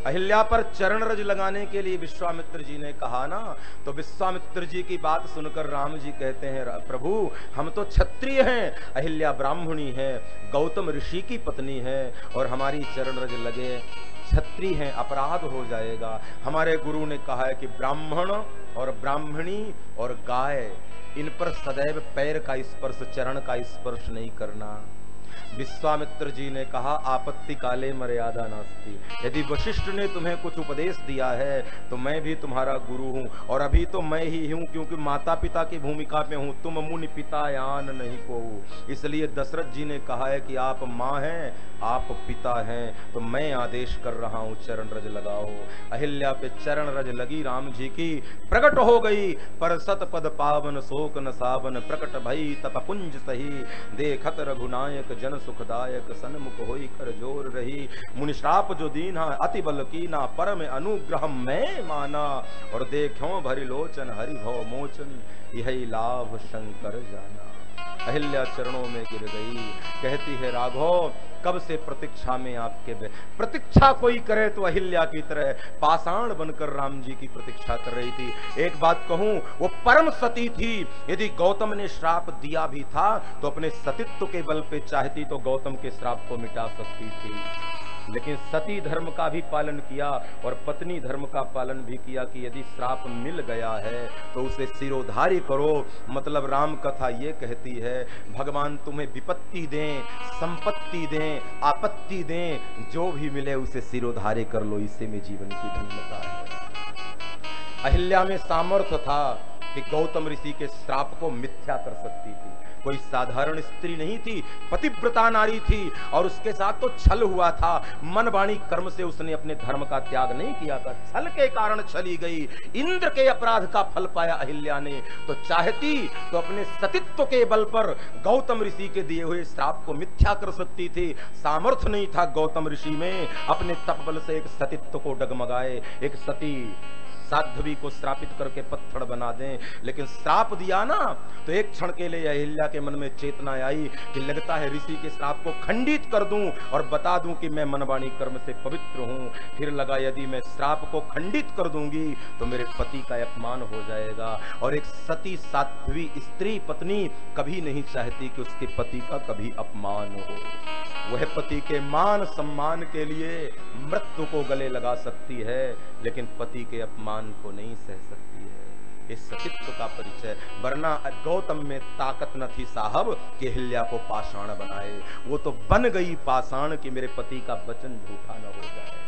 अहिल्या पर चरण रज लगाने के लिए विश्वामित्र जी ने कहा ना, तो विश्वामित्र जी की बात सुनकर राम जी कहते हैं, प्रभु हम तो क्षत्रिय हैं, अहिल्या ब्राह्मणी है, गौतम ऋषि की पत्नी है, और हमारी चरण रज लगे, क्षत्रिय हैं, अपराध हो जाएगा। हमारे गुरु ने कहा है कि ब्राह्मण और ब्राह्मणी और गाय, इन पर सदैव पैर का स्पर्श, चरण का स्पर्श नहीं करना। विश्वामित्र जी ने कहा, आपत्ति काले मर्यादा नास्ति। यदि वशिष्ठ ने तुम्हें कुछ उपदेश दिया है तो मैं भी तुम्हारा गुरु हूं, और अभी तो मैं ही हूं क्योंकि माता पिता की भूमिका में हूं। तुम मुनि पिता यान नहीं को, इसलिए दशरथ जी ने कहा है कि आप माँ हैं, आप पिता हैं, तो मैं आदेश कर रहा हूं, चरण रज लगाओ। अहिल्या पे चरण रज लगी राम जी की, प्रकट हो गई पर सत पद पावन, शोक न सावन, प्रकट भई तप पुंज सही, देखत रघुनायक जन सुखदायक, सन्मुख होई कर जोर रही, मुनिश्राप जो दीना अति बल कीना, परम अनुग्रह मैं माना, और देखो भरि लोचन हरि भव मोचन, यही लाभ शंकर जाना। अहिल्या चरणों में गिर गई, कहती है, राघव कब से प्रतीक्षा में आपके प्रतीक्षा कोई करे तो अहिल्या की तरह पाषाण बनकर राम जी की प्रतीक्षा कर रही थी। एक बात कहूं, वो परम सती थी। यदि गौतम ने श्राप दिया भी था तो अपने सतीत्व के बल पे चाहती तो गौतम के श्राप को मिटा सकती थी, लेकिन सती धर्म का भी पालन किया और पत्नी धर्म का पालन भी किया कि यदि श्राप मिल गया है तो उसे सिरोधारी करो। मतलब राम कथा ये कहती है, भगवान तुम्हें विपत्ति दें, संपत्ति दें, आपत्ति दें, जो भी मिले उसे सिरोधारी कर लो, इसी में जीवन की धन्यता है। अहिल्या में सामर्थ्य था कि गौतम ऋषि के श्राप को मिथ्या कर सकती थी। कोई साधारण स्त्री नहीं थी, पतिव्रता नारी थी, और उसके साथ तो छल हुआ था। मन वाणी कर्म से उसने अपने धर्म का त्याग नहीं किया था, छल के कारण चली गई। इंद्र के अपराध का फल पाया अहिल्या ने, तो चाहती तो अपने सतीत्व के बल पर गौतम ऋषि के दिए हुए श्राप को मिथ्या कर सकती थी। सामर्थ्य नहीं था गौतम ऋषि में अपने तप बल से एक सतीत्व को डगमगाए। एक सती साध्वी को श्रापित करके पत्थर बना दें, लेकिन श्राप दिया ना तो एक क्षण के लिए अहिल्या के मन में चेतना आई कि लगता है ऋषि के श्राप को खंडित कर दूं और बता दूं कि मैं मनवाणी कर्म से पवित्र हूं। फिर लगा यदि मैं श्राप को खंडित कर दूंगी तो मेरे पति का अपमान हो जाएगा, और एक सती साध्वी स्त्री पत्नी कभी नहीं चाहती कि उसके पति का कभी अपमान हो। वह पति के मान सम्मान के लिए मृत्यु को गले लगा सकती है, लेकिन पति के अपमान को नहीं सह सकती है। इस सतीत्व का परिचय, वरना गौतम में ताकत न थी साहब कि अहिल्या को पाषाण बनाए। वो तो बन गई पाषाण कि मेरे पति का वचन झूठा न हो जाए।